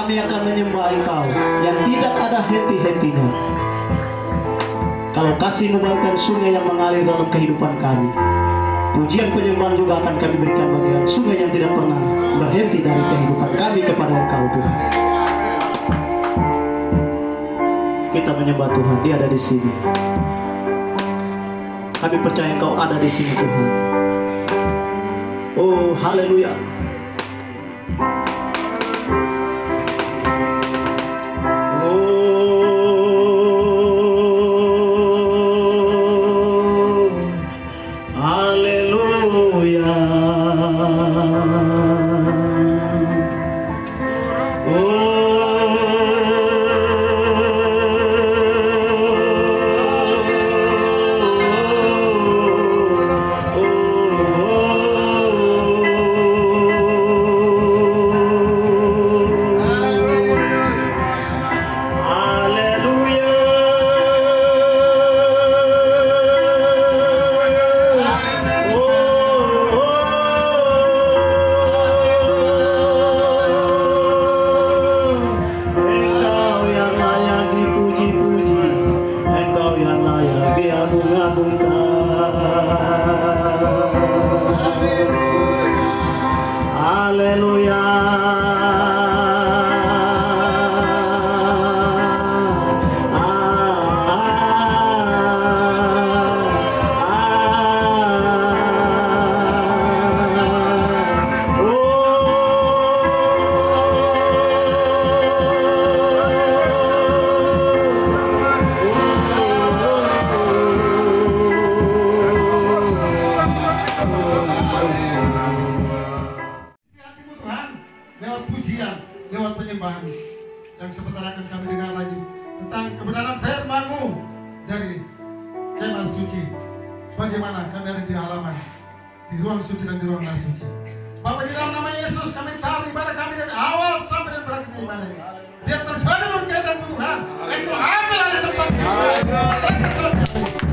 kami akan menyembah Engkau yang tidak ada henti-hentinya. Kalau kasih memberikan sungai yang mengalir dalam kehidupan kami, pujian penyembahan juga akan kami berikan bagian sungai yang tidak pernah berhenti dari kehidupan kami kepada Engkau Tuhan. Kita menyembah Tuhan, Dia ada di sini. Kami percaya Engkau ada di sini Tuhan. Oh, haleluya. Lewat penyembahan yang sebentar akan kami dengar lagi tentang kebenaran firman-Mu dari kemah suci. Bagaimana kami ada di halaman, di ruang suci dan di ruang nas suci. Bapak, di dalam nama Yesus kami tahu ibadah kami dari awal sampai dan berakhir ibadah ini. Biar terjadi berkaitan Tuhan. Engkau ambil alih tempat ini.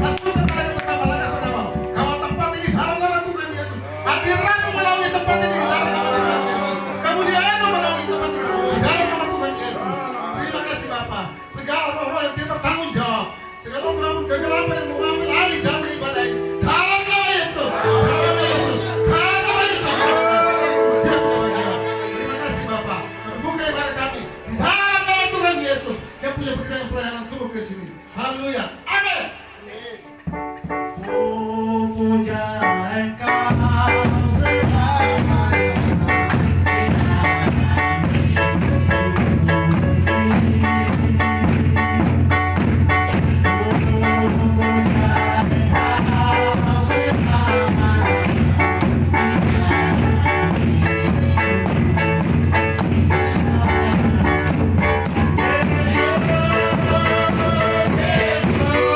Masukkan mereka bersama langkah pengawal. Kawal tempat ini dalam nama Tuhan Yesus. Hadirat-Mu menaungi tempat ini di dalam nama Tuhan Yesus. Kemuliaan-Mu menaungi tempat ini di dalam nama Tuhan Yesus. Terima kasih Bapa. Segala roh-roh yang tidak bertanggung jawab, segala roh-roh kegelapan yang mengambil alih jalan ibadah ini, dalam nama Yesus. Dalam nama Yesus. Dalam nama Yesus. Terima kasih Bapa. Kami buka ibadah kami di dalam nama Tuhan Yesus yang punya pekerjaan pelayanan tubuh ke sini. Haleluya. Amin. Puja Engkau selamanya. Yesus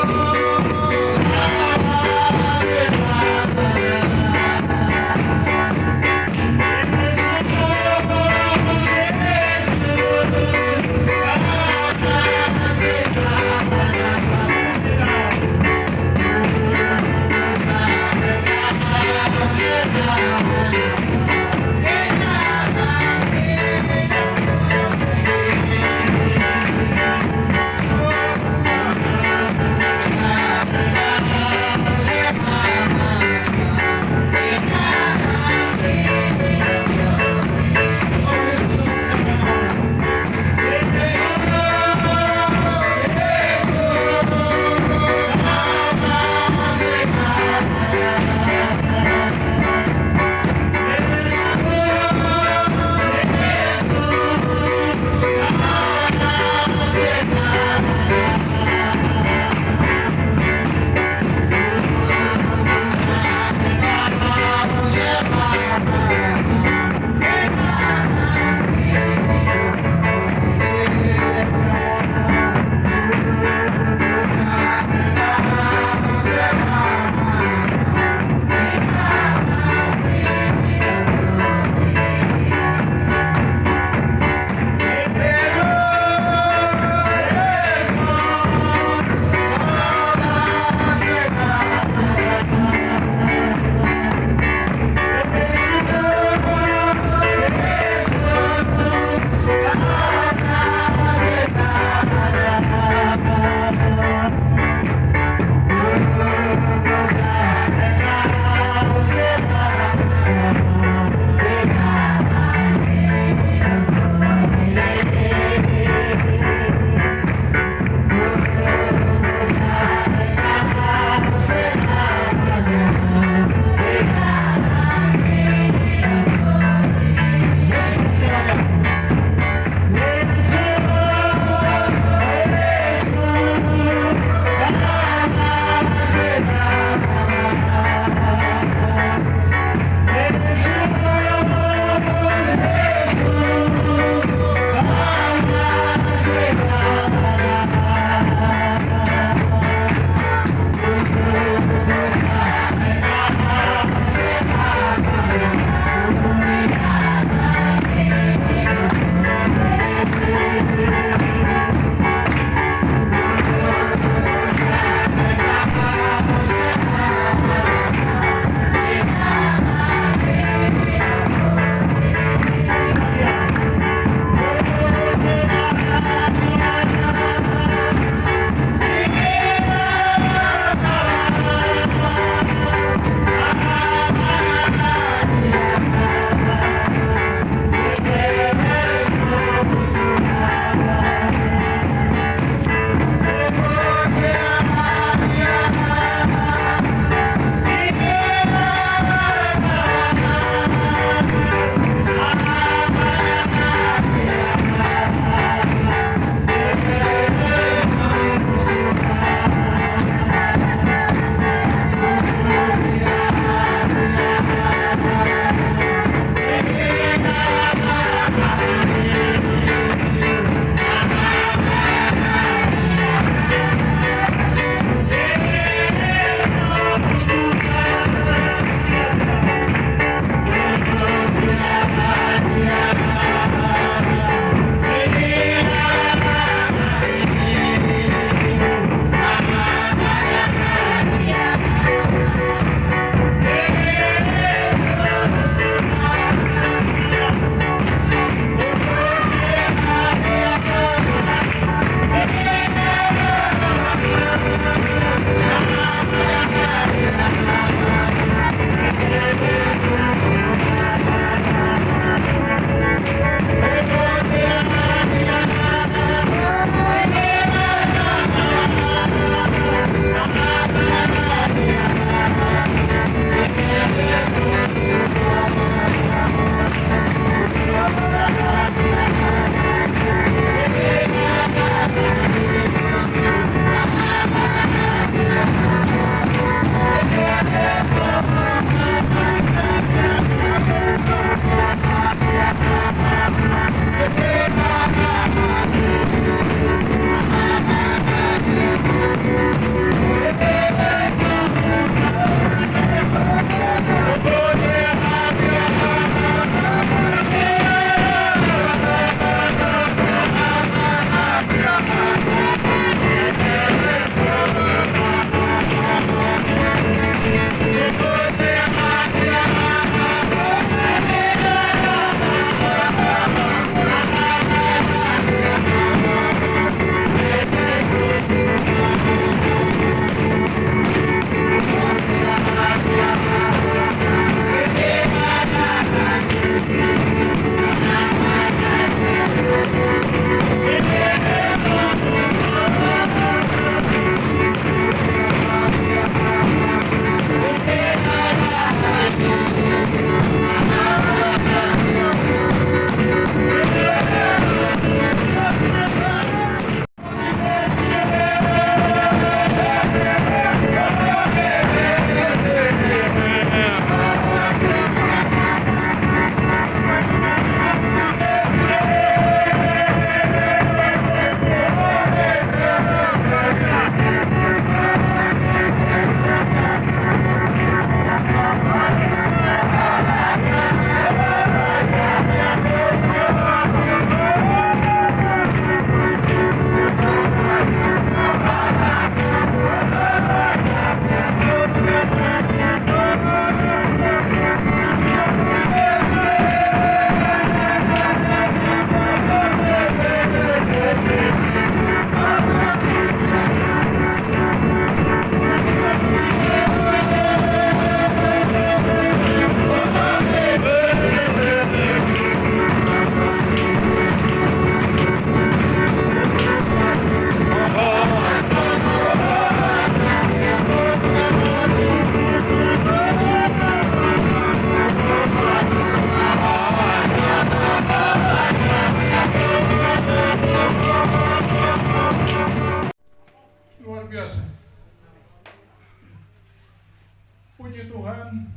Puji Tuhan,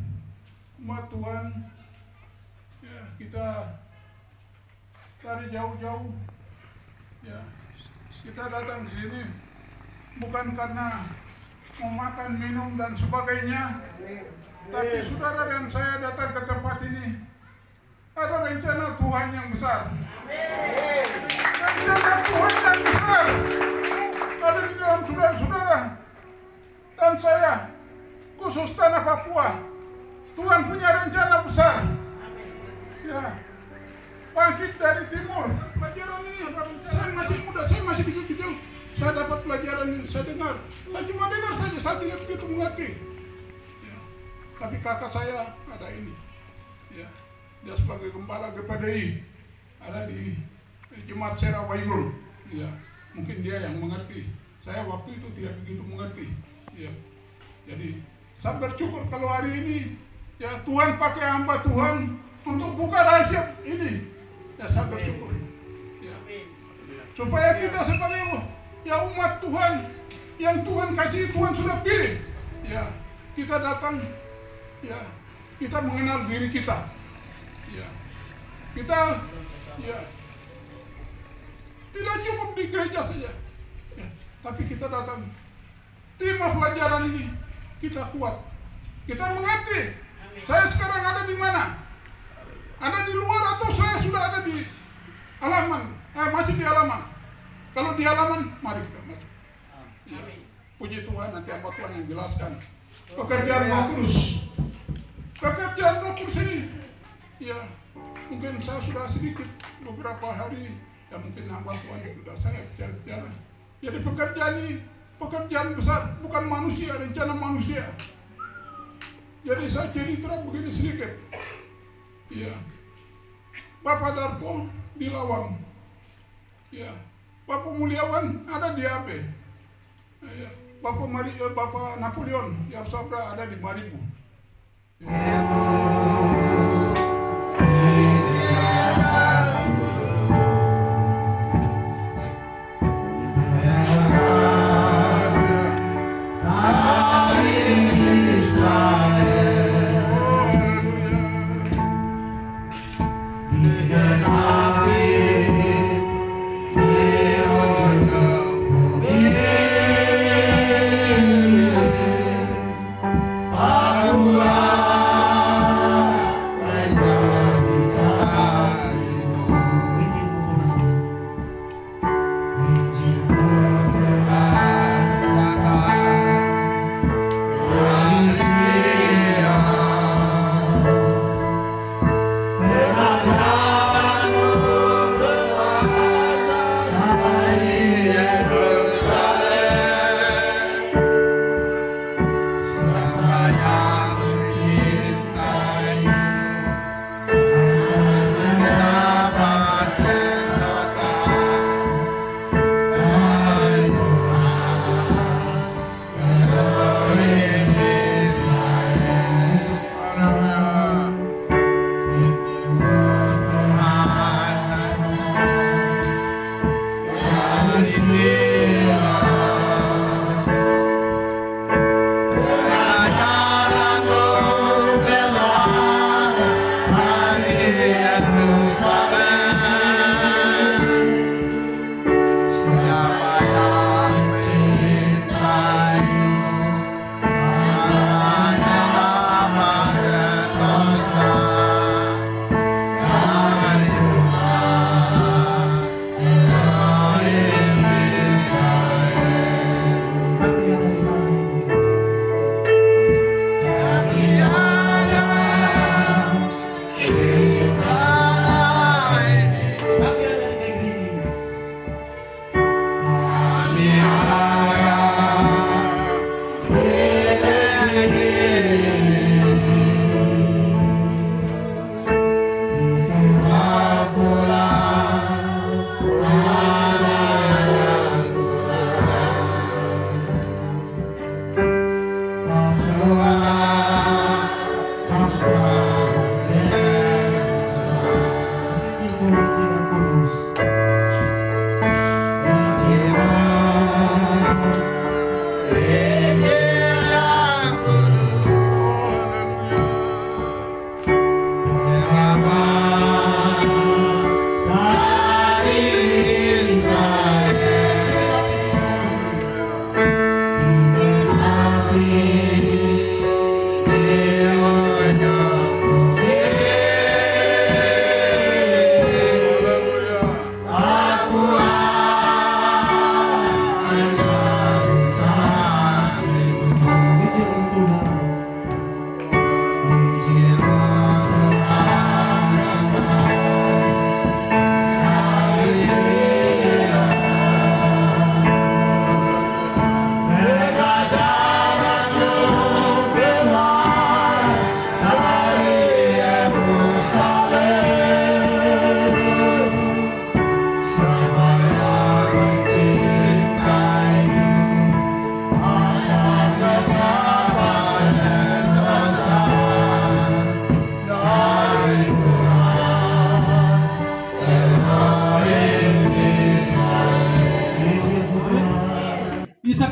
umat Tuhan, ya, kita dari jauh-jauh, ya, kita datang ke sini bukan karena mau makan, minum dan sebagainya, tapi saudara dan saya datang ke tempat ini ada rencana Tuhan yang besar. Rencana Tuhan yang besar ada di dalam saudara-saudara dan saya, khusus tanah Papua. Tuhan punya rencana besar. Ya, bangkit dari timur. Pelajaran ini, saya masih muda, saya masih kecil-kecil. Saya dapat pelajaran ini, saya dengar. Saya cuma dengar saja, saya tidak begitu mengerti. Ya, tapi kakak saya ada ini. Ya, dia sebagai kepala GPDI ada di Jemaat Sera Wairul. Ya, mungkin dia yang mengerti. Saya waktu itu tidak begitu mengerti. Ya, jadi saya bersyukur kalau hari ini ya Tuhan pakai hamba Tuhan untuk buka rahasia ini. Ya, saya bersyukur. Ya, supaya kita sebagai ya umat Tuhan yang Tuhan kasih, Tuhan sudah pilih. Ya, kita datang. Ya, kita mengenal diri kita. Ya, kita ya tidak cukup di gereja saja, ya, tapi kita datang terima pelajaran ini, kita kuat, kita mengerti. Saya sekarang ada di mana? Ada di luar atau saya sudah ada di halaman? Masih di halaman. Kalau di halaman, mari kita masuk. Ya, puji Tuhan, nanti apa Tuhan yang jelaskan pekerjaan Roh Kudus. Pekerjaan Roh Kudus ini, ya, mungkin saya sudah sedikit beberapa hari, ya mungkin hamba Tuhan sudah saya bicara. Jadi pekerjaan ini pekerjaan besar, bukan manusia, rencana manusia. Jadi saya cerita begini sedikit. Ya, Bapak Darto di Lawang, ya, Bapak Mulyawan ada di AB, ya, Bapak Napoleon yang Sabra ada di Maribu. Ya.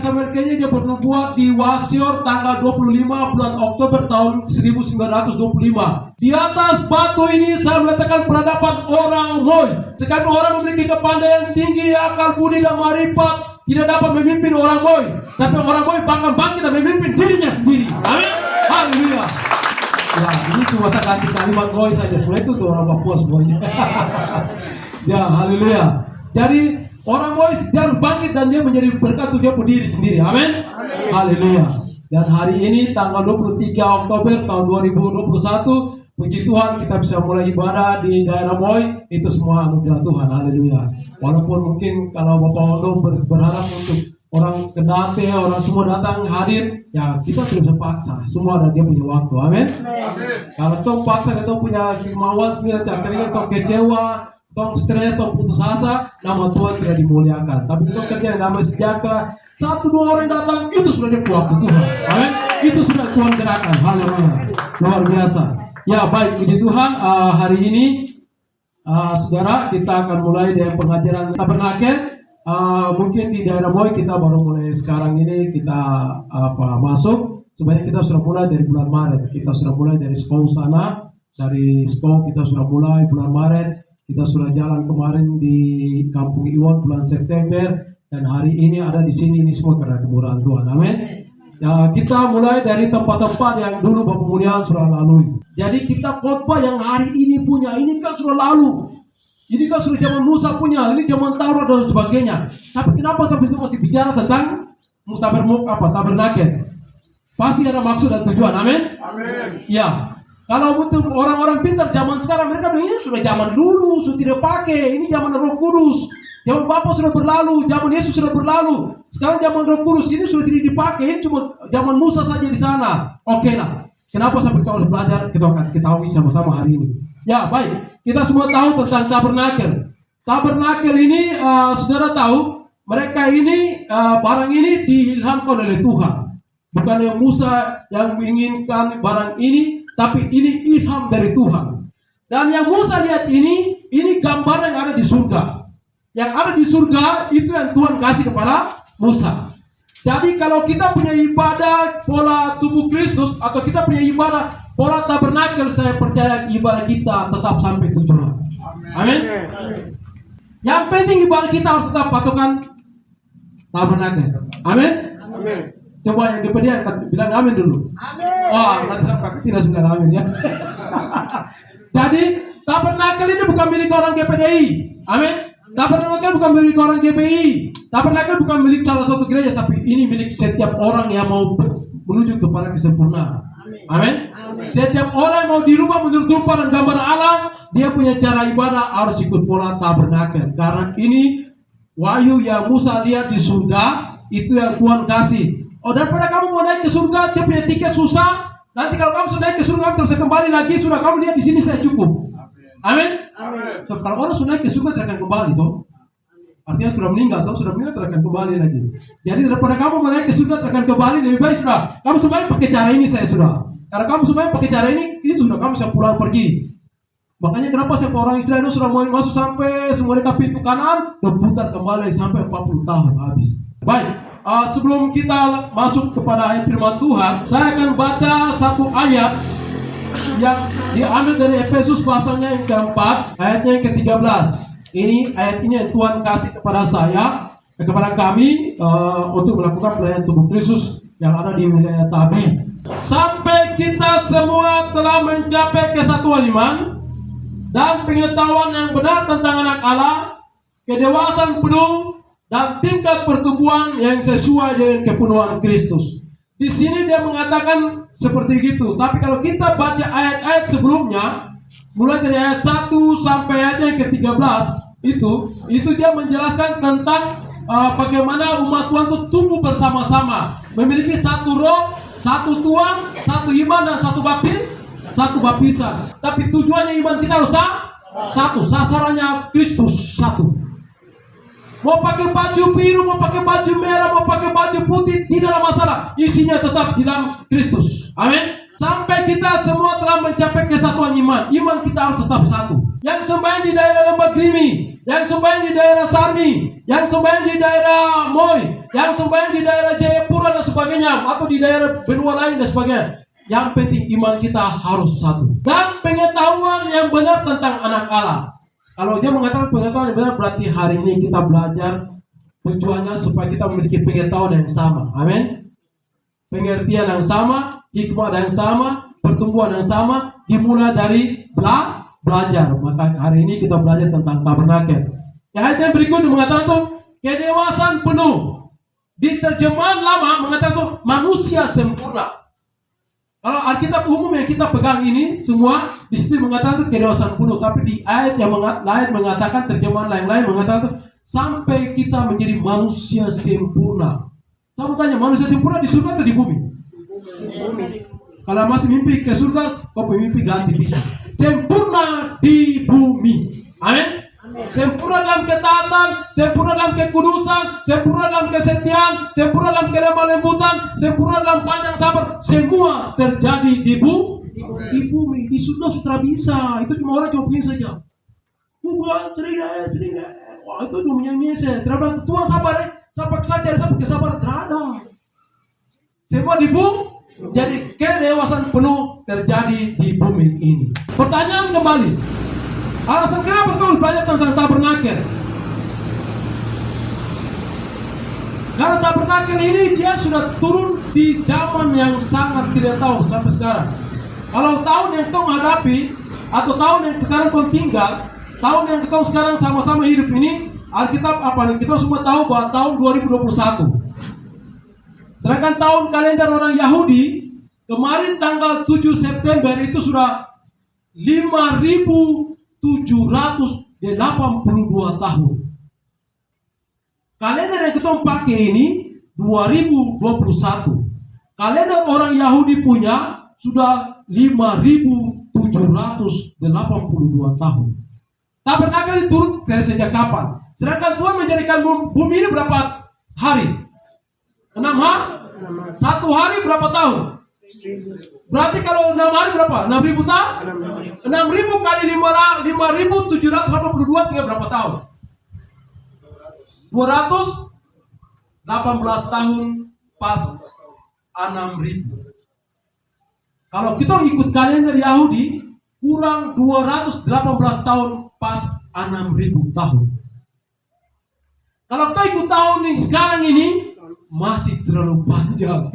Samuel kayaknya dia bernubuat di Wasior tanggal 25 bulan Oktober tahun 1925. Di atas batu ini saya meletakkan peradaban orang Moy. Sekarang orang memiliki kepandaian tinggi, akal budi dan marifat, tidak dapat memimpin orang Moy, tapi orang Moy bahkan bangkit dan memimpin dirinya sendiri. Amin. Haleluya. Ya, ini cuma saya ganti kalimat Moy saja. Sebenarnya itu tuh orang Papua semuanya. Ya, haleluya. Jadi orang Moy dia harus bangkit dan dia menjadi berkat untuk dia berdiri sendiri. Amin. Haleluya. Dan hari ini tanggal 23 Oktober tahun 2021, puji Tuhan kita bisa mulai ibadah di daerah Moy. Itu semua anugerah Tuhan. Haleluya. Walaupun mungkin kalau Bapak Ondo berharap untuk orang Kendate, orang semua datang hadir, ya kita tidak bisa paksa. Semua ada dia punya waktu. Amin. Kalau kau paksa, kau punya kemauan sendiri, akhirnya kau kecewa, kau stres, kau putus asa, nama Tuhan tidak dimuliakan. Tapi kau kerja yang namanya sejahtera, 1-2 orang datang, itu sudah dia waktu Tuhan. Amin. Itu sudah Tuhan gerakan. Haleluya. Luar biasa. Ya baik, puji Tuhan. Hari ini saudara, kita akan mulai dengan pengajaran tabernakel. Mungkin di daerah Moy kita baru mulai sekarang ini kita masuk. Sebenarnya kita sudah mulai dari bulan Maret. Kita sudah mulai dari sekolah sana. Dari sekolah kita sudah mulai bulan Maret. Kita sudah jalan kemarin di Kampung Iwon bulan September. Dan hari ini ada di sini, ini semua karena kemurahan Tuhan. Amin. Ya, kita mulai dari tempat-tempat yang dulu Bapak Muliaan sudah lalui. Jadi kita khotbah yang hari ini punya, ini kan sudah lalu. Ini kan sudah zaman Musa punya, ini zaman Taurat dan sebagainya. Tapi kenapa tapi itu masih bicara tentang tabernakel? Pasti ada maksud dan tujuan. Amin. Amin. Ya. Kalau betul orang-orang pintar zaman sekarang, mereka bilang ini sudah zaman dulu, sudah tidak pakai. Ini zaman Roh Kudus. Zaman Bapa sudah berlalu, zaman Yesus sudah berlalu. Sekarang zaman Roh Kudus ini sudah tidak dipakai. Ini cuma zaman Musa saja di sana. Oke lah. Kenapa sampai kita harus belajar? Kita akan ketahui sama-sama hari ini. Ya baik, kita semua tahu tentang tabernakel. Tabernakel ini, saudara tahu, mereka ini barang ini diilhamkan oleh Tuhan. Bukan yang Musa yang menginginkan barang ini, tapi ini ilham dari Tuhan. Dan yang Musa lihat ini gambar yang ada di surga. Yang ada di surga itu yang Tuhan kasih kepada Musa. Jadi kalau kita punya ibadah pola tubuh Kristus, atau kita punya ibadah pola tabernakel, saya percaya ibadah kita tetap sampai tujuan. Amin. Yang penting ibadah kita harus tetap patokan tabernakel. Amin. Coba yang kepedean bilang amin dulu. Amin. Wah, nanti saya tidak bilang amin ya. Jadi tabernakel ini bukan milik orang GPDI. Amin. Tabernakel bukan milik orang GPI. Tabernakel bukan milik salah satu gereja, tapi ini milik setiap orang yang mau menuju kepada kesempurnaan. Amin. Setiap orang yang mau dirubah menurut rupa dan gambar Allah, dia punya cara ibadah harus ikut pola tabernakel. Karena ini wahyu yang Musa lihat di surga, itu yang Tuhan kasih. Oh, daripada kamu mau naik ke surga, dia punya tiket susah. Nanti kalau kamu sudah naik ke surga, terus kembali lagi, sudah kamu lihat di sini saya cukup. Amin. So, kalau orang sudah naik ke surga, tidak akan kembali toh. Artinya sudah meninggal toh, sudah meninggal tidak akan kembali lagi. Jadi daripada kamu mau naik ke surga, tidak akan kembali, lebih baik sudah kamu sembahyang pakai cara ini saya sudah. Karena kamu sembahyang pakai cara ini sudah kamu bisa pulang pergi. Makanya kenapa setiap orang Israel itu sudah mau masuk sampai semua dekat pintu kanan, dan putar kembali sampai 40 tahun habis. Baik. Sebelum kita masuk kepada ayat firman Tuhan, saya akan baca satu ayat yang diambil dari Efesus pasalnya yang keempat, ayatnya yang ke-13. Ini ayat ini yang Tuhan kasih kepada saya, kepada kami untuk melakukan pelayanan tubuh Kristus yang ada di wilayah Tabi. Sampai kita semua telah mencapai kesatuan iman dan pengetahuan yang benar tentang anak Allah, kedewasaan penuh dan tingkat pertumbuhan yang sesuai dengan kepenuhan Kristus. Di sini dia mengatakan seperti itu. Tapi kalau kita baca ayat-ayat sebelumnya, mulai dari ayat 1 sampai ayat yang ke-13, itu dia menjelaskan tentang bagaimana umat Tuhan itu tumbuh bersama-sama, memiliki satu roh, satu Tuhan, satu iman dan satu baptisan. Tapi tujuannya iman kita harus satu, sasarannya Kristus satu. Mau pakai baju biru, mau pakai baju merah, mau pakai baju putih, tidak ada masalah. Isinya tetap di dalam Kristus. Amin. Sampai kita semua telah mencapai kesatuan iman. Iman kita harus tetap satu. yang sembahyang di daerah Lembah Grimi, yang sembahyang di daerah Sarmi, yang sembahyang di daerah Moi, yang sembahyang di daerah Jayapura dan sebagainya, atau di daerah benua lain dan sebagainya. Yang penting iman kita harus satu. Dan pengetahuan yang benar tentang anak Allah. Kalau dia mengatakan pengetahuan yang benar, berarti hari ini kita belajar, tujuannya supaya kita memiliki pengetahuan yang sama. Amin. Pengertian yang sama, hikmah yang sama, pertumbuhan yang sama, dimulai dari belajar. Maka hari ini kita belajar tentang tabernakel. Ayat yang berikutnya mengatakan tuh kedewasaan penuh. Di terjemahan lama mengatakan tuh manusia sempurna. Kalau Alkitab umum yang kita pegang ini semua di situ mengatakan tuh kedewasaan penuh. Tapi di ayat yang lain mengatakan, terjemahan lain mengatakan tuh sampai kita menjadi manusia sempurna. Saya mau tanya, manusia sempurna di surga atau di bumi? Kalau masih mimpi ke surga, kau mimpi ganti bisa. Sempurna di bumi. Amin. Sempurna dalam ketaatan, sempurna dalam kekudusan, sempurna dalam kesetiaan, sempurna dalam kelemah lembutan, sempurna dalam panjang sabar. Semua terjadi di bumi. Di surga sudah bisa. Itu cuma orang coba begini saja. Bukan sering. Wah, itu dunia saya. Terhadap Tuhan sabar saja, sampai kesabaran terhadap. Semua di bumi. Jadi kedewasaan penuh terjadi di bumi ini. Pertanyaan kembali. Alasan kenapa kita belajar tentang tabernakel? Karena tabernakel ini dia sudah turun di zaman yang sangat tidak tahu sampai sekarang. Kalau tahun yang kau hadapi atau tahun yang sekarang kau tinggal, tahun yang kau sekarang sama-sama hidup ini, Alkitab apa nih? Kita semua tahu bahwa tahun 2021. Sedangkan tahun kalender orang Yahudi kemarin tanggal 7 September itu sudah 5.782 tahun. Kalender yang kita pakai ini 2021. Kalender orang Yahudi punya sudah 5.782 tahun. Tabernakel turun dari sejak kapan? Sedangkan Tuhan menjadikan bumi ini berapa hari? 6 hari? 1 hari berapa tahun? Berarti kalau 6 hari berapa? 6.000 tahun? 6.000 kali 5.782 tinggal berapa tahun? 218 tahun pas 6.000. Kalau kita ikut kalender Yahudi, kurang 218 tahun pas 6.000 tahun. Kalau kita ikut tahun ini sekarang ini masih terlalu panjang.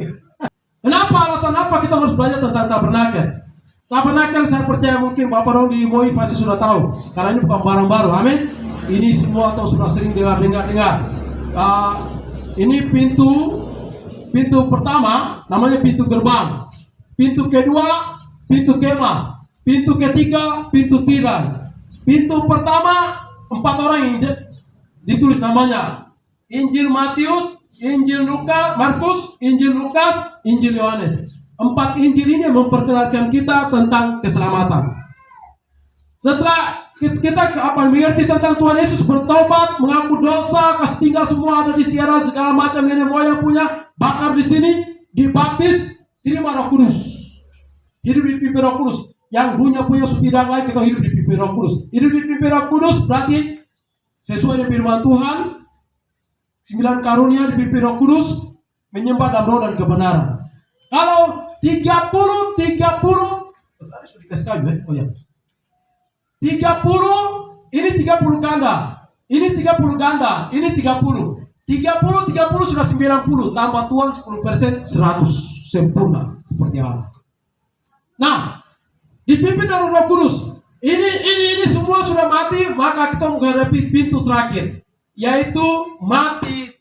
Kenapa? Alasan apa kita harus belajar tentang tabernakel? Tabernakel saya percaya mungkin Bapak Rodi Moi pasti sudah tahu, karena ini bukan barang baru. Amin. Ini semua atau sudah sering dengar. Ini pintu pertama namanya pintu gerbang. Pintu kedua pintu kemah. Pintu ketiga pintu tirai. Pintu pertama 4 orang yang ditulis namanya. Injil Matius, Injil Markus, Injil Lukas, Injil Yohanes. 4 Injil ini memperkenalkan kita tentang keselamatan. Setelah kita mengerti tentang Tuhan Yesus bertobat, mengaku dosa, kasih tinggal semua ada di setiara segala macam nenek moyang punya, bakar di sini, dibaptis, terima Roh Kudus. Hidup di pimpin Roh Kudus. Yang punya tidak lain kita hidup di pimpin Roh Kudus. Hidup di pimpin Roh Kudus berarti sesuai dengan firman Tuhan. 9 karunia dipimpin Roh Kudus, menyembah dalam roh dan kebenaran. Kalau 30 tadi sudah dikasih kayu ya? Oh ya. 30 ini 30 ganda. Ini 30 ganda, ini 30 sudah 90, tambah Tuhan 10%, 100 sempurna seperti Allah. Nah, dipimpin oleh Roh Kudus. Ini semua sudah mati, maka kita menghadapi pintu terakhir, yaitu mati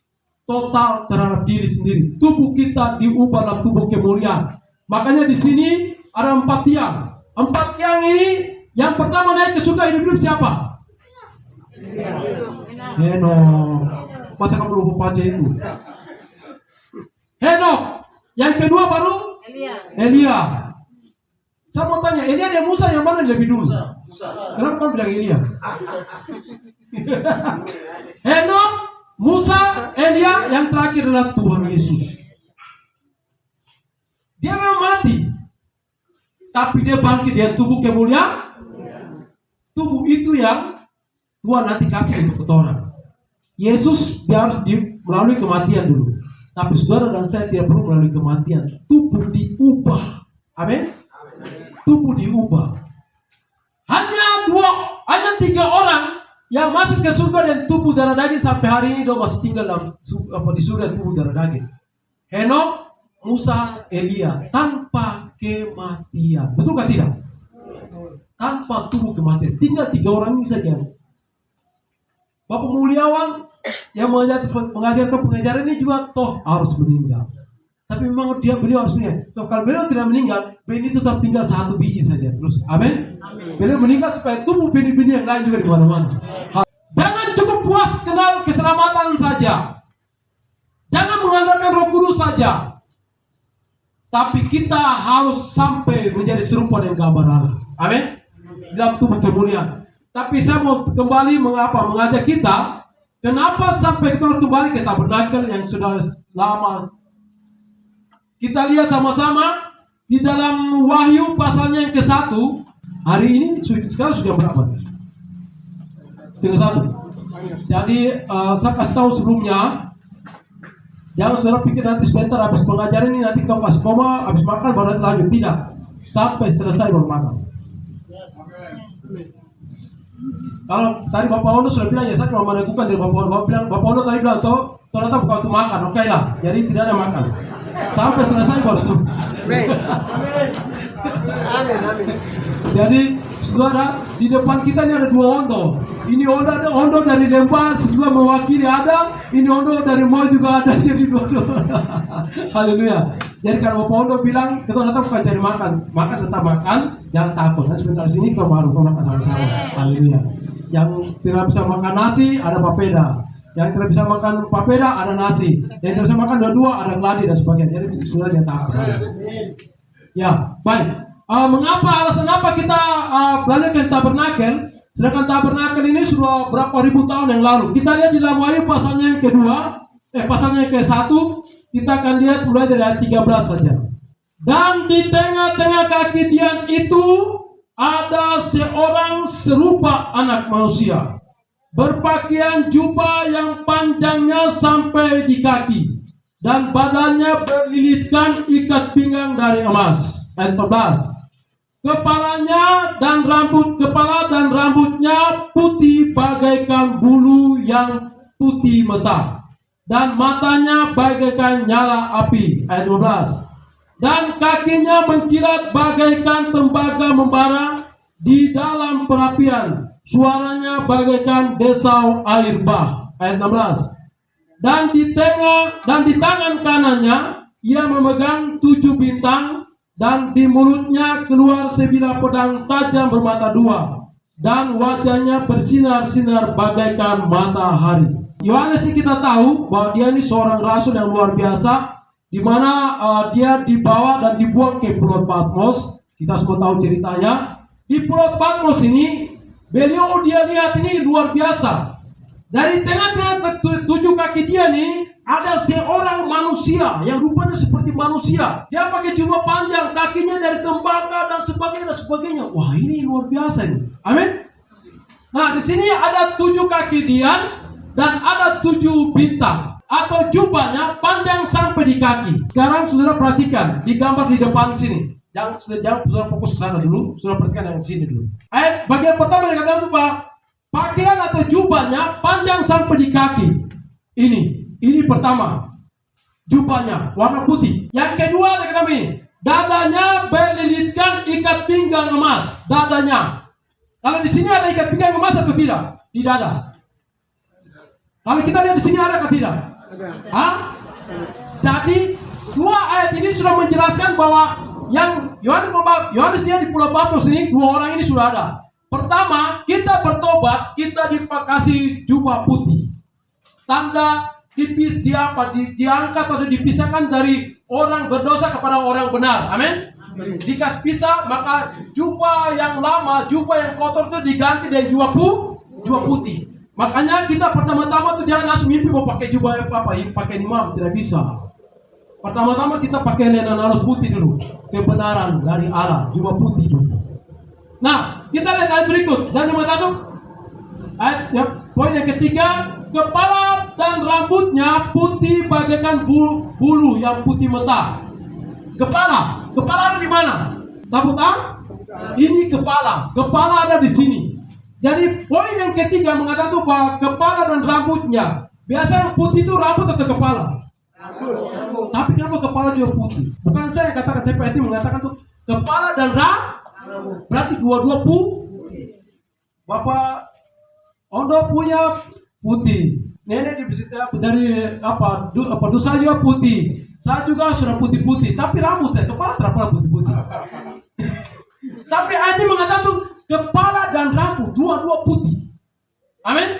total terhadap diri sendiri. Tubuh kita diubah dalam tubuh kemuliaan. Makanya di sini ada 4 tiang. 4 tiang ini, yang pertama naik ke surga hidup siapa? Henok. Masa kamu lupa baca itu? Henok. Yang kedua baru Elia. Saya mau tanya, Elia dan Musa yang mana lebih dulu? Kenapa kamu bilang Elia? Henok, Musa, Elia, yang terakhir adalah Tuhan Yesus. Dia memang mati, tapi dia bangkit dengan tubuh kemuliaan. tubuh itu yang Tuhan nanti kasih untuk orang. Yesus dia harus melalui kematian dulu. Tapi saudara dan saya tidak perlu melalui kematian. Tubuh diubah. Amin. Tubuh diubah. Hanya 3 orang yang masuk ke surga dan tubuh darah daging sampai hari ini dia masih tinggal di surga tubuh darah daging. Henok, Musa, Elia tanpa kematian. Betul tidak? Tanpa tubuh kematian. Tinggal 3 orang ini saja. Bapak Mulyawan yang mengajarkan pengajaran ini juga toh harus meninggal. Tapi memang beliau harus meninggal. Kalau beliau tidak meninggal, benih tetap tinggal 1 biji saja terus. Amin. Beliau meninggal supaya tumbuh benih-benih yang lain juga di mana-mana. Jangan cukup puas kenal keselamatan saja. Jangan mengandalkan Roh Kudus saja. Tapi kita harus sampai menjadi serupa dengan gambar Allah. Amin. Dalam tubuh kemuliaan. Tapi saya mau kembali mengajak kita, kenapa sampai kita harus kembali ke tabernakel yang sudah lama. Kita lihat sama-sama di dalam Wahyu pasalnya yang ke-1. Hari ini sekarang sudah berapa? Setengah 1. Jadi saya kasih tahu sebelumnya. Jangan saudara pikir nanti sebentar habis pengajaran ini nanti kau kasih koma, habis makan baru lanjut. Tidak. Sampai selesai baru makan. Kalau tadi Bapak Ono sudah bilang ya saya cuma meragukan dari Bapak Ono. Bapak Ono tadi bilang ternyata bukan untuk makan, oke lah. Jadi tidak ada makan. Sampai selesai baru tuh. Jadi saudara, di depan kita ini ada 2 ondo. Ini ondo dari Lembah juga mewakili ada. Ini ondo dari Mau juga ada. Jadi 2 ondo. Haleluya. Jadi kalau Bapak Ondo bilang kita datang bukan cari makan tetap makan, jangan takut. Nah, sebentar sini kau baru makan sama-sama. Haleluya. Yang tidak bisa makan nasi ada papeda. Yang tidak bisa makan papeda ada nasi. Yang tidak bisa makan dua-dua ada gladi dan sebagainya. Jadi sudah jangan takut. Ya, baik. Mengapa alasan apa kita belajar ke tabernakel? Sedangkan tabernakel ini sudah berapa ribu tahun yang lalu. Kita lihat di dalam Wahyu pasalnya yang pasalnya yang ke-1. Kita akan lihat mulai dari ayat 13 saja. Dan di tengah-tengah kaki Dian itu ada seorang serupa anak manusia, berpakaian jubah yang panjangnya sampai di kaki, dan badannya berlilitkan ikat pinggang dari emas. Ayat 14. Kepala dan rambutnya putih bagaikan bulu yang putih meta, dan matanya bagaikan nyala api. Ayat 12. Dan kakinya mengkilat bagaikan tembaga membara di dalam perapian. Suaranya bagaikan desau air bah. Ayat 16. Dan di tangan kanannya ia memegang 7 bintang, dan di mulutnya keluar sebilah pedang tajam bermata 2, dan wajahnya bersinar-sinar bagaikan matahari. Yohanes ini kita tahu bahwa dia ini seorang rasul yang luar biasa, di mana dia dibawa dan dibuang ke Pulau Patmos. Kita semua tahu ceritanya. Di Pulau Patmos ini, dia lihat ini luar biasa. Dari tengah-tengah 7 kaki dia nih, ada seorang manusia yang rupanya seperti manusia. Dia pakai jubah panjang, kakinya dari tembaga dan sebagainya. Wah, ini luar biasa ini. Amin. Nah, di sini ada 7 kaki Dian dan ada 7 bintang atau jubahnya panjang sampai di kaki. Sekarang saudara perhatikan di gambar di depan sini. Jangan saudara fokus ke sana dulu. Saudara perhatikan yang sini dulu. Bagian pertama yang kata apa? Pakaian atau jubahnya panjang sampai di kaki. Ini pertama. Jubahnya warna putih. Yang kedua ada kata ini. Dadanya berlilitkan ikat pinggang emas. Dadanya. Kalau di sini ada ikat pinggang emas atau tidak? Di dada. Kalau kita lihat di sini ada atau tidak? Jadi 2 ayat ini sudah menjelaskan bahwa yang Yohanes dia di Pulau Patmos ini 2 orang ini sudah ada. Pertama, kita bertobat, kita dikasih jubah putih. Tanda diangkat atau dipisahkan dari orang berdosa kepada orang benar. Amin. Dikasih pisah, maka jubah yang lama, jubah yang kotor itu diganti dengan jubah putih. Makanya kita pertama-tama tuh jangan langsung mimpi mau pakai jubah pakai imam, tidak bisa. Pertama-tama kita pakai lenan halus putih dulu, kebenaran dari Allah, jubah putih dulu. Nah, kita lihat ayat berikut. Dan yang ayat poin yang ketiga, kepala dan rambutnya putih bagaikan bulu yang putih mentah. Kepala ada di mana? Tabut A? Ini kepala ada di sini. Jadi poin yang ketiga mengatakan tuh bahwa kepala dan rambutnya. Biasa yang putih itu rambut atau kepala? Tapi kenapa kepala juga putih? Bukan saya yang katakan, tapi ayat ini mengatakan tuh kepala dan rambut. Berarti dua-dua Bapak Ondo punya putih, nenek dari dosa juga putih, saya juga sudah putih-putih, tapi rambut saya kepala terapa putih-putih. Tapi ayat ini mengatakan tuh kepala dan rambut dua-dua putih. Amin.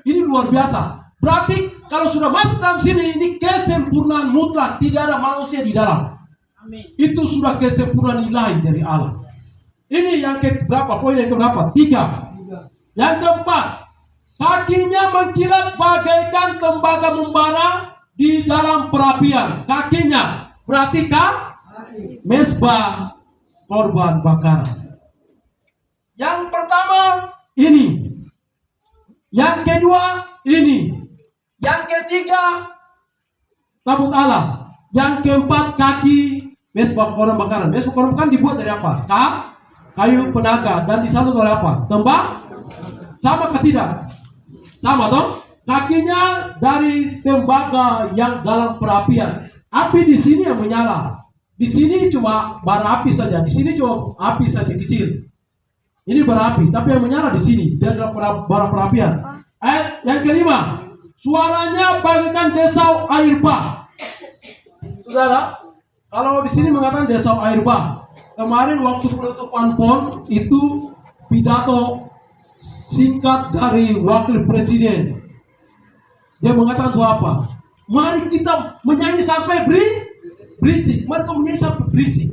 Ini luar biasa. Berarti kalau sudah masuk dalam sini, ini kesempurnaan mutlak, tidak ada manusia di dalam. Itu sudah kesempurnaan ilahi dari Allah. Ini yang keberapa? Poin yang keberapa? 3. Yang keempat, kakinya mengkilat bagaikan tembaga membara di dalam perapian. Kakinya berarti mesbah korban bakaran. Yang pertama ini, yang kedua ini, yang ketiga tabut Allah, yang keempat kaki mesbah korban bakaran. Mesbah korban bakaran dibuat dari apa? Kayu penaga dan disatu oleh apa? Tembak. Sama atau tidak? Sama toh? Kakinya dari tembaga yang dalam perapian. Api di sini yang menyala. Di sini cuma bara api saja. Di sini cuma api saja kecil. Ini bara api, tapi yang menyala di sini dia dalam bara perapian. Ayat yang kelima, suaranya bagaikan desau air bah. Saudara, kalau di sini mengatakan desau air bah. Kemarin waktu penutupan PON itu pidato singkat dari wakil presiden. Dia mengatakan itu apa? Mari kita menyanyi sampai berisik. Mari kita menyanyi sampai berisik.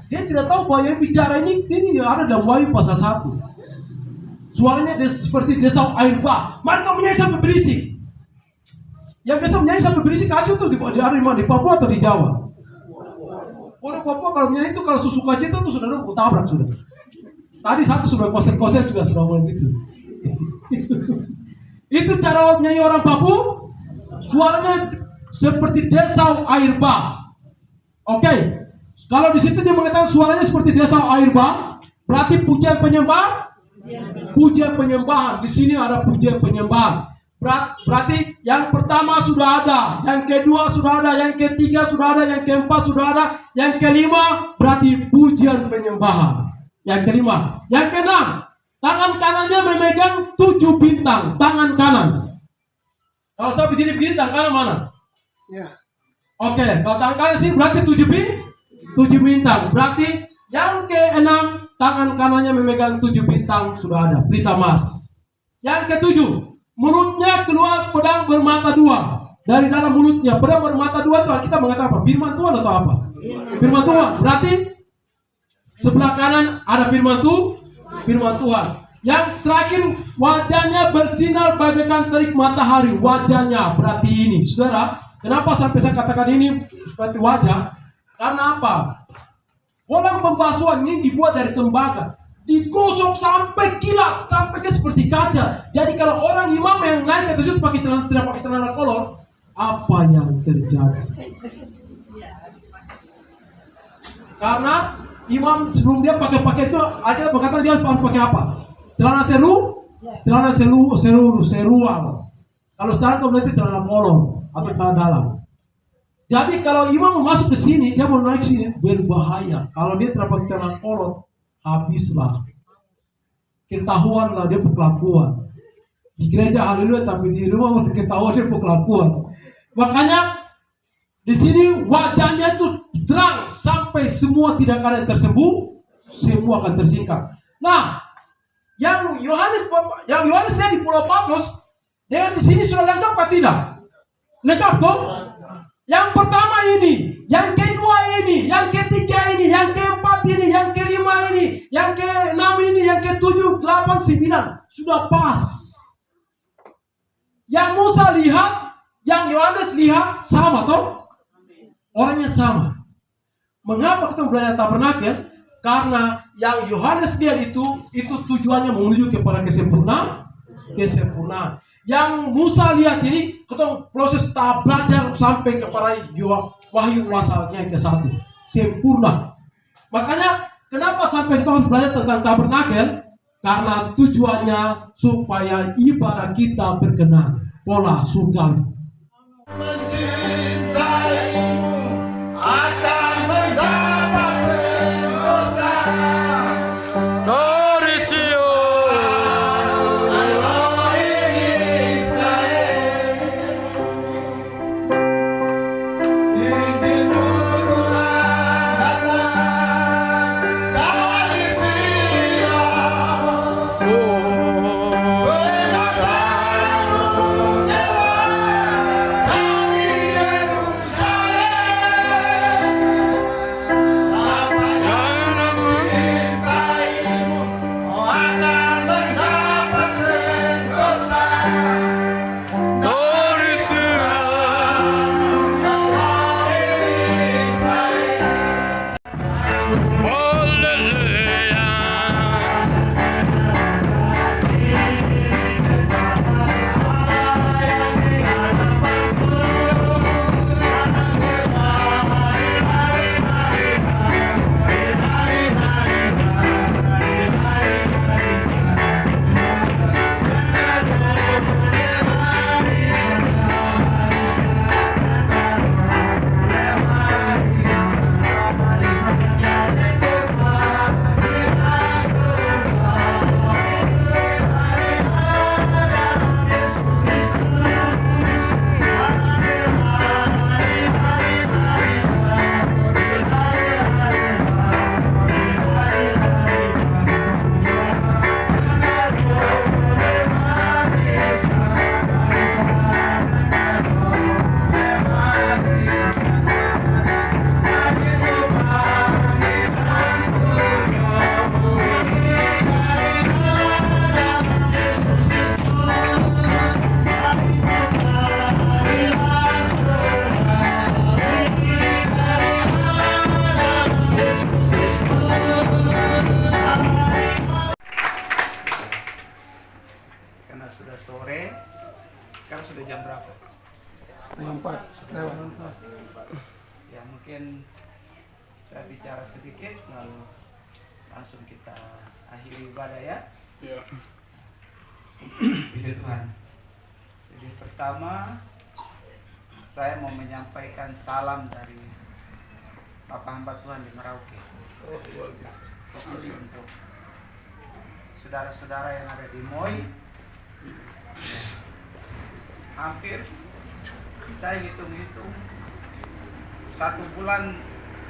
Dia tidak tahu bahwa yang bicara ini ada dalam Wahyu pasal 1. Suaranya seperti desau air bah. Mari kita menyanyi sampai berisik. Yang biasa menyanyi sampai berisik aja tuh di Papua atau di Jawa. Orang Papua kalau menyanyi itu kalau suka cita tuh sudah tabrak sudah. Tadi satu sudah koser-koser juga sudah mulai gitu. Itu cara menyanyi orang Papua. Suaranya seperti desau air bah. Oke. Kalau di situ dia mengatakan suaranya seperti desau air bah, berarti pujian penyembah. Pujian penyembahan. Di sini ada pujian penyembahan. Berarti yang pertama sudah ada, yang kedua sudah ada, yang ketiga sudah ada, yang keempat sudah ada, yang kelima berarti pujian penyembahan. Yang kelima, yang keenam, tangan kanannya memegang 7 bintang, tangan kanan. Kalau saya berdiri tangan kanan mana? Ya. Oke, kalau tangan kanan sih berarti 7 bintang. Berarti yang keenam, tangan kanannya memegang 7 bintang sudah ada, pelita emas. Yang ketujuh, mulutnya keluar pedang bermata 2. Dari dalam mulutnya pedang bermata 2 itu kita mengatakan apa? Firman Tuhan atau apa? Firman Tuhan. Berarti sebelah kanan ada firman Tuhan. Yang terakhir, wajahnya bersinar bagaikan terik matahari. Wajahnya berarti ini. Saudara, kenapa sampai saya katakan ini seperti wajah? Karena apa? Bolang pembasuhan ini dibuat dari tembaga, digosok sampai kilat, sampai dia seperti kaca. Jadi kalau orang imam yang naik ke atas itu tidak pakai celana kolor, apa yang terjadi? Karena imam sebelum dia pakai itu aja berkata dia harus pakai apa? Celana serual. Kalau sekarang kemudian itu celana kolor atau celana dalam. Jadi kalau imam mau masuk ke sini, dia mau naik sini, berbahaya. Kalau dia tidak pakai celana kolor, habislah. Ketahuanlah dia perkelakuan. Di gereja haleluya, tapi di rumah udah ketahuan dia perkelakuan. Makanya di sini wajahnya itu terang sampai semua tidak ada yang tersembuh, semua akan tersingkap. Nah, yang Yohanes lihat di Pulau Patmos, dia di sini sudah lengkap atau tidak? Lengkap toh? Yang pertama ini, yang kedua ini, yang ketiga ini, yang keempat ini, yang kelima ini, yang keenam ini, yang ketujuh, 8, 9 sudah pas. Yang Musa lihat, yang Yohanes lihat sama toh? Orangnya sama. Mengapa kita belajar tabernakel? Karena yang Yohanes lihat itu tujuannya menuju kepada kesempurnaan. Yang Musa lihat ini ketong proses tahap belajar sampai kepada Wahyu pasalnya ke-1 sempurna. Makanya kenapa sampai kita harus belajar tentang tabernakel? Karena tujuannya supaya ibadah kita berkenan pola surgawi. Mencintaimu akan mendapat sentosa dari Sion, Elohim Israel. Injilmu Tuhan datang dari Sion. Berkatamu dari Yerusalem. Siapa yang mencintaimu akan mendapat sentosa dari Sion, Elohim Israel. Karena sudah sore, sekarang sudah jam berapa? 4:30. Ya mungkin saya bicara sedikit lalu langsung kita akhiri ibadah ya. Puji Tuhan. Jadi pertama saya mau menyampaikan salam dari Bapak hamba Tuhan di Merauke. Khusus untuk saudara-saudara yang ada di Moi. Hampir saya hitung-hitung 1 bulan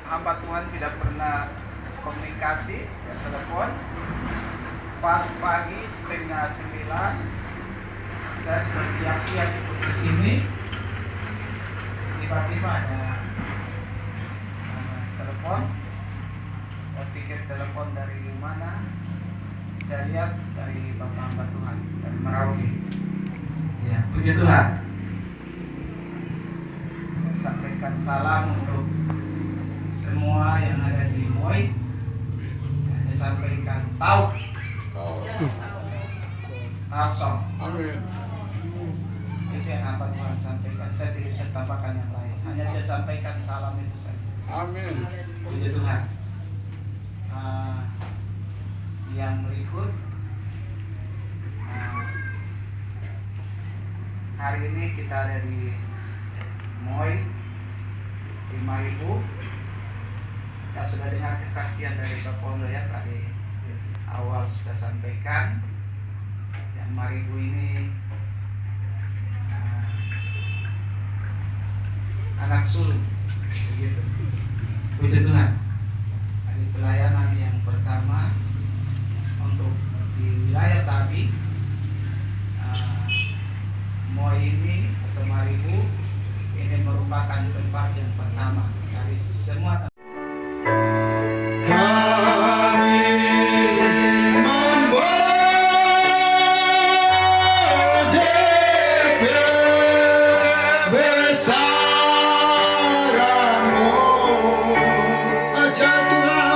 hamba Tuhan tidak pernah komunikasi ya, telepon. Pas pagi 8:30 saya sudah siap-siap ikut ke sini, tiba-tiba ada telepon. Saya pikir telepon dari mana, saya lihat dari Bapak hamba Tuhan dari Merauke. Ya, puji Tuhan. Saya sampaikan salam untuk semua yang ada di Moi. Saya sampaikan tahu. Song. Amin. Itu yang hamba Tuhan sampaikan. Saya tidak bisa tambahkan yang lain. Hanya dia sampaikan salam itu saja. Amin. Puji Tuhan. Yang berikut, hari ini kita ada di Moi 5.000. Kita sudah dengar kesaksian dari Bapak Pondo ya, tadi awal sudah sampaikan. Yang 5.000 ini anak sulung, begitu. Puji Tuhan. Hari pelayanan yang pertama untuk di wilayah Tabi, Moi ini atau 5.000 ini merupakan tempat yang pertama dari semua tempat. Ajar Tuhan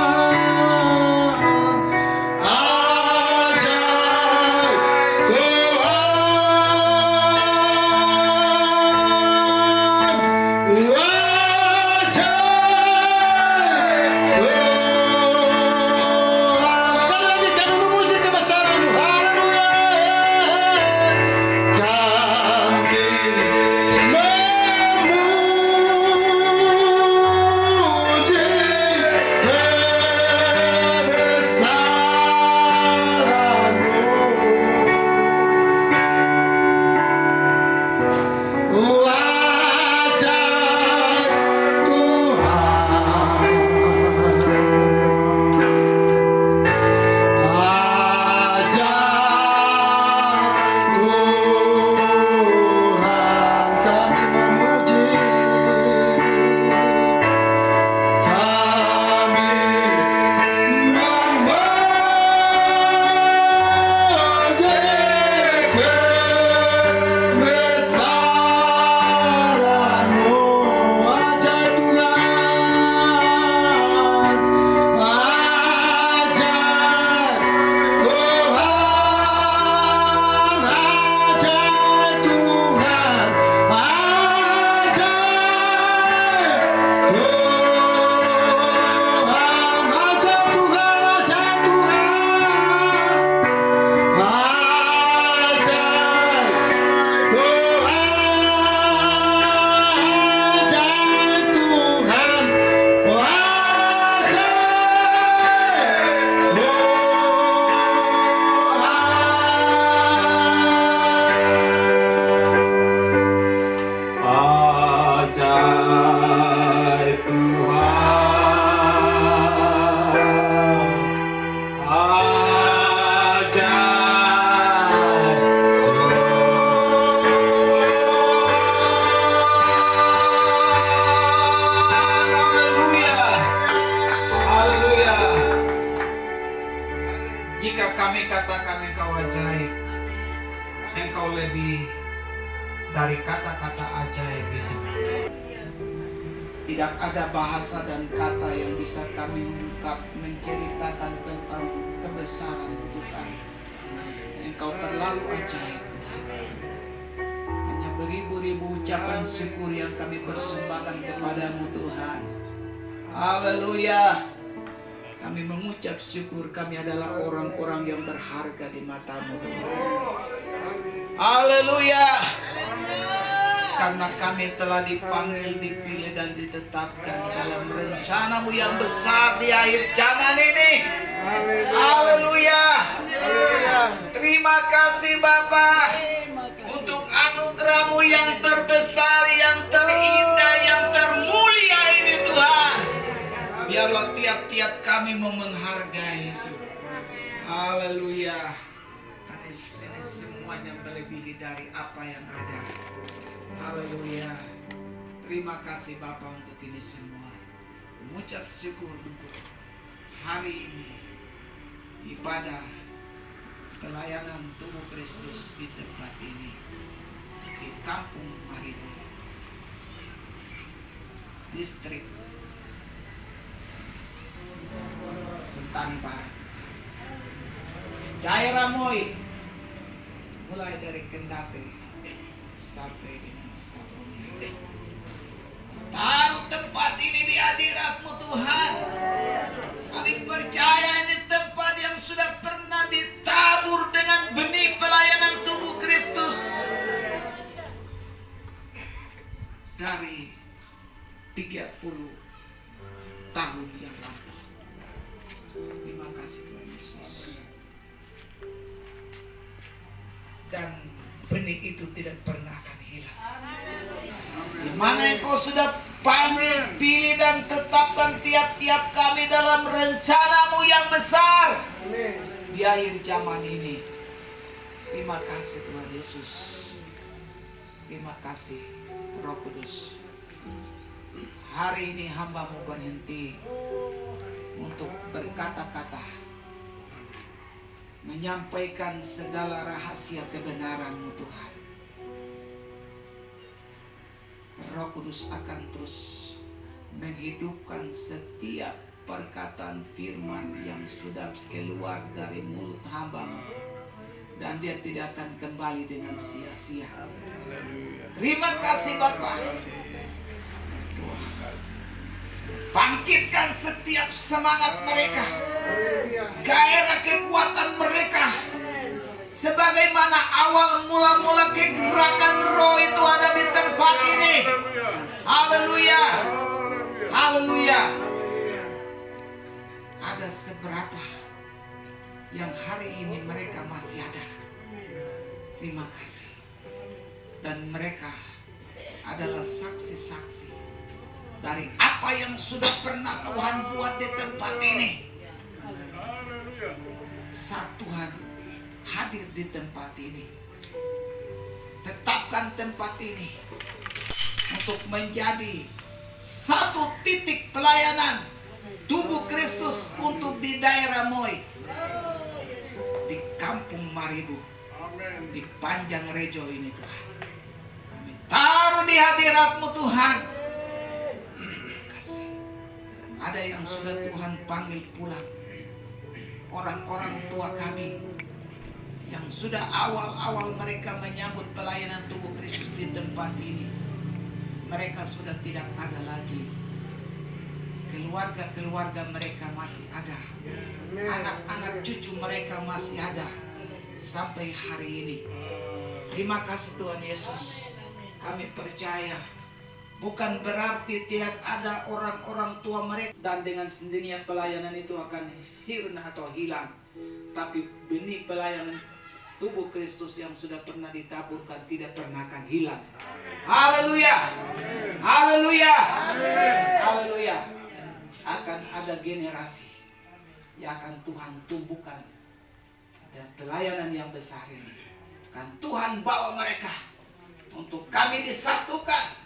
lebih dari kata-kata ajaib itu. Tidak ada bahasa dan kata yang bisa kami ungkap menceritakan tentang kebesaran Tuhan. Engkau terlalu ajaib, Tuhan. Hanya beribu-ribu ucapan syukur yang kami persembahkan kepadamu, Tuhan. Haleluya. Kami mengucap syukur kami adalah orang-orang yang berharga di matamu, Tuhan. Haleluya. Karena kami telah dipanggil, dipilih dan ditetapkan dalam rencanamu yang besar di akhir zaman ini. Haleluya. Terima kasih Bapa untuk anugerahmu yang terbesar, yang terindah, yang termulia ini Tuhan. Biarlah tiap-tiap kami mau menghargai itu. Haleluya. Ini semuanya melebihi dari apa yang ada. Haleluya. Terima kasih Bapa untuk ini semua. Mengucap syukur untuk hari ini, ibadah pelayanan tubuh Kristus di tempat ini, di Kampung Maribo, distrik Sentani Barat, daerah Moi, mulai dari Kendate sampai dengan Sabungi. Taruh tempat ini di hadirat-Mu Tuhan. Kami percaya ini tempat yang sudah pernah ditabur dengan benih pelayanan tubuh Kristus dari 30 tahun yang lalu. Terima kasih Tuhan Yesus. Dan benih itu tidak pernah akan hilang. Di mana Engkau sudah panggil, pilih dan tetapkan tiap-tiap kami dalam rencanamu yang besar di akhir zaman ini. Terima kasih Tuhan Yesus. Terima kasih Roh Kudus. Hari ini hamba-Mu berhenti untuk berkata-kata, menyampaikan segala rahasia kebenaran-Mu Tuhan. Roh Kudus akan terus menghidupkan setiap perkataan firman yang sudah keluar dari mulut hamba-Mu, dan dia tidak akan kembali dengan sia-sia. Terima kasih Bapa. Bangkitkan setiap semangat mereka, gairah kekuatan mereka, sebagaimana awal mula-mula kegerakan roh itu ada di tempat ini. Haleluya. Haleluya. Ada seberapa yang hari ini mereka masih ada. Terima kasih. Dan mereka adalah saksi-saksi dari apa yang sudah pernah Tuhan buat di tempat ini. Saat Tuhan hadir di tempat ini, tetapkan tempat ini untuk menjadi satu titik pelayanan tubuh Kristus untuk di daerah Moi, di Kampung Maribo, di Panjang Rejo ini Tuhan. Kami taruh di hadirat-Mu Tuhan. Kasih. Ada yang sudah Tuhan panggil pulang, orang-orang tua kami yang sudah awal-awal mereka menyambut pelayanan tubuh Kristus di tempat ini. Mereka sudah tidak ada lagi. Keluarga-keluarga mereka masih ada. Anak-anak cucu mereka masih ada sampai hari ini. Terima kasih Tuhan Yesus. Kami percaya bukan berarti tidak ada orang-orang tua mereka dan dengan sendirinya pelayanan itu akan sirna atau hilang. Tapi benih pelayanan tubuh Kristus yang sudah pernah ditaburkan tidak pernah akan hilang. Haleluya. Haleluya. Haleluya. Akan ada generasi yang akan Tuhan tumbuhkan, dan pelayanan yang besar ini akan Tuhan bawa mereka untuk kami disatukan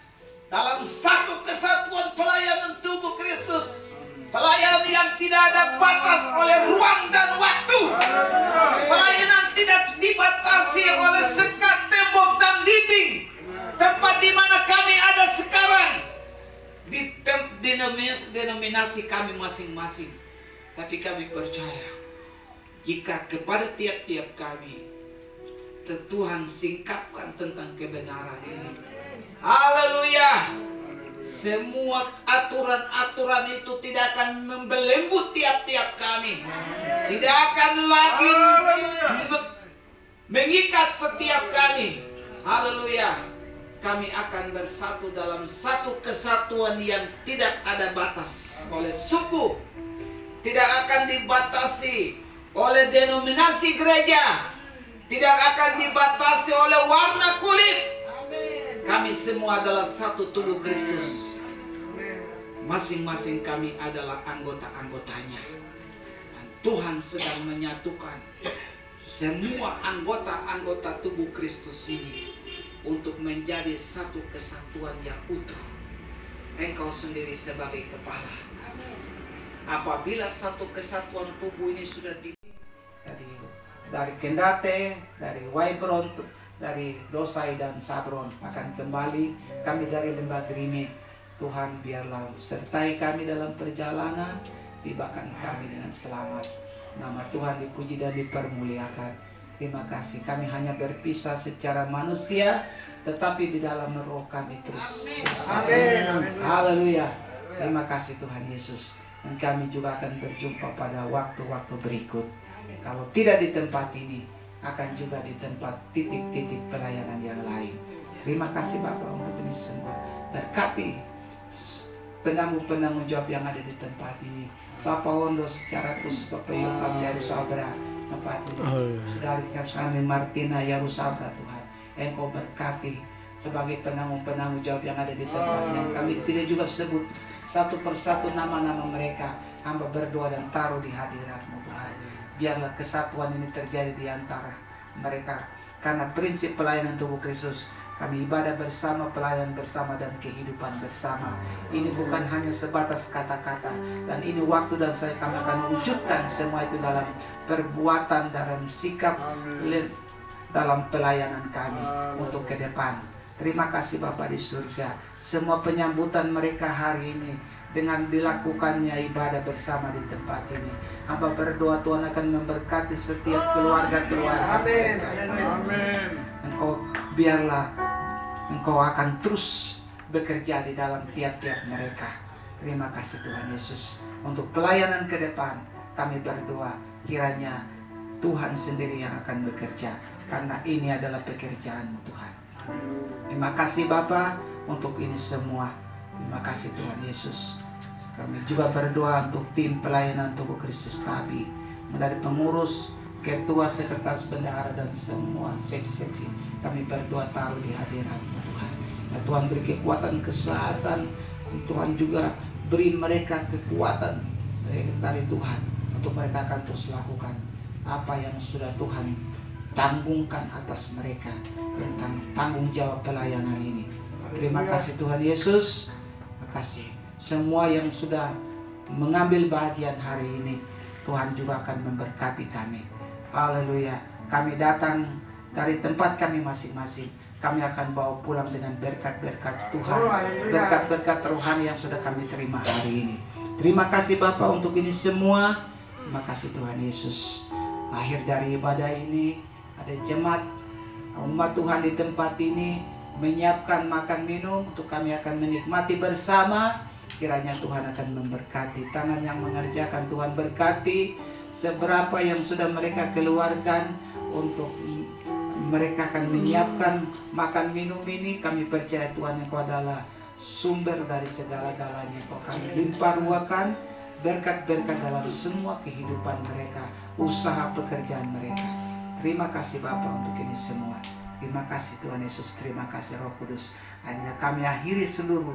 dalam satu kesatuan pelayanan tubuh Kristus. Pelayanan yang tidak ada batas oleh ruang dan waktu. Pelayanan tidak dibatasi oleh sekat tembok denominasi kami masing-masing. Tapi kami percaya jika kepada tiap-tiap kami Tuhan singkapkan tentang kebenaran ini. Haleluya. Semua aturan-aturan itu tidak akan membelenggu tiap-tiap kami. Tidak akan lagi mengikat setiap kami. Haleluya. Kami akan bersatu dalam satu kesatuan yang tidak ada batas oleh suku. Tidak akan dibatasi oleh denominasi gereja. Tidak akan dibatasi oleh warna kulit. Kami semua adalah satu tubuh Kristus. Masing-masing kami adalah anggota-anggotanya. Dan Tuhan sedang menyatukan semua anggota-anggota tubuh Kristus ini untuk menjadi satu kesatuan yang utuh. Engkau sendiri sebagai kepala. Apabila satu kesatuan tubuh ini sudah dari Kendate, dari Waibron, dari Dosai dan Sabron akan kembali kami dari Lembah Grimit. Tuhan biarlah sertai kami dalam perjalanan, tibakan kami dengan selamat. Nama Tuhan dipuji dan dipermuliakan. Terima kasih, kami hanya berpisah secara manusia, tetapi di dalam roh kami terus bersama. Haleluya. Terima kasih Tuhan Yesus. Dan kami juga akan berjumpa pada waktu-waktu berikut. Kalau tidak di tempat ini, akan juga di tempat titik-titik pelayanan yang lain. Terima kasih Bapak untuk ini semua. Berkati penanggung jawab yang ada di tempat ini. Bapak Wondo secara khusus, Bapak Yokam Yarusabra, tempat ini. Saudari kami Martina Yarusabra Tuhan. Engkau berkati sebagai penanggung jawab yang ada di tempat yang kami tidak juga sebut satu persatu nama-nama mereka. Hamba berdoa dan taruh di hadirat-Mu Tuhan. Biarlah kesatuan ini terjadi di antara mereka. Karena prinsip pelayanan tubuh Kristus, kami ibadah bersama, pelayan bersama, dan kehidupan bersama. Ini bukan hanya sebatas kata-kata. Dan ini waktu dan saya kami akan wujudkan semua itu dalam perbuatan, dalam sikap, dalam pelayanan kami untuk ke depan. Terima kasih Bapa di surga. Semua penyambutan mereka hari ini dengan dilakukannya ibadah bersama di tempat ini. Hamba berdoa Tuhan akan memberkati setiap keluarga-keluarga. Amin. Engkau biarlah Engkau akan terus bekerja di dalam tiap-tiap mereka. Terima kasih Tuhan Yesus. Untuk pelayanan ke depan kami berdoa kiranya Tuhan sendiri yang akan bekerja. Karena ini adalah pekerjaan-Mu Tuhan. Terima kasih Bapa untuk ini semua. Terima kasih Tuhan Yesus. Kami juga berdoa untuk tim pelayanan tubuh Kristus kami, dari pengurus, ketua, sekretaris bendahara dan semua seksi-seksi. Kami berdoa taruh di hadirat-Mu Tuhan. Dan Tuhan beri kekuatan, kesehatan. Tuhan juga beri mereka kekuatan dari Tuhan untuk mereka akan terus lakukan apa yang sudah Tuhan tanggungkan atas mereka tentang tanggung jawab pelayanan ini. Terima kasih Tuhan Yesus. Terima kasih semua yang sudah mengambil bagian hari ini. Tuhan juga akan memberkati kami. Haleluya. Kami datang dari tempat kami masing-masing. Kami akan bawa pulang dengan berkat-berkat Tuhan, berkat-berkat rohani yang sudah kami terima hari ini. Terima kasih Bapa untuk ini semua. Terima kasih Tuhan Yesus. Akhir dari ibadah ini, ada jemaat umat Tuhan di tempat ini menyiapkan makan minum untuk kami akan menikmati bersama. Kiranya Tuhan akan memberkati tangan yang mengerjakan. Tuhan berkati seberapa yang sudah mereka keluarkan untuk mereka akan menyiapkan makan minum ini. Kami percaya Tuhan Engkau adalah sumber dari segala-galanya. Engkau kami limpah ruahkan berkat-berkat dalam semua kehidupan mereka, usaha pekerjaan mereka. Terima kasih Bapa untuk ini semua. Terima kasih Tuhan Yesus, terima kasih Roh Kudus. Hanya kami akhiri seluruh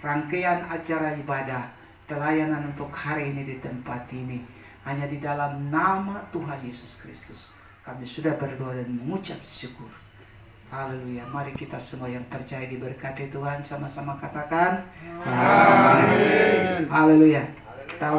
rangkaian acara ibadah pelayanan untuk hari ini di tempat ini. Hanya di dalam nama Tuhan Yesus Kristus kami sudah berdoa dan mengucap syukur. Haleluya. Mari kita semua yang percaya diberkati Tuhan sama-sama katakan amin. Haleluya. Tahu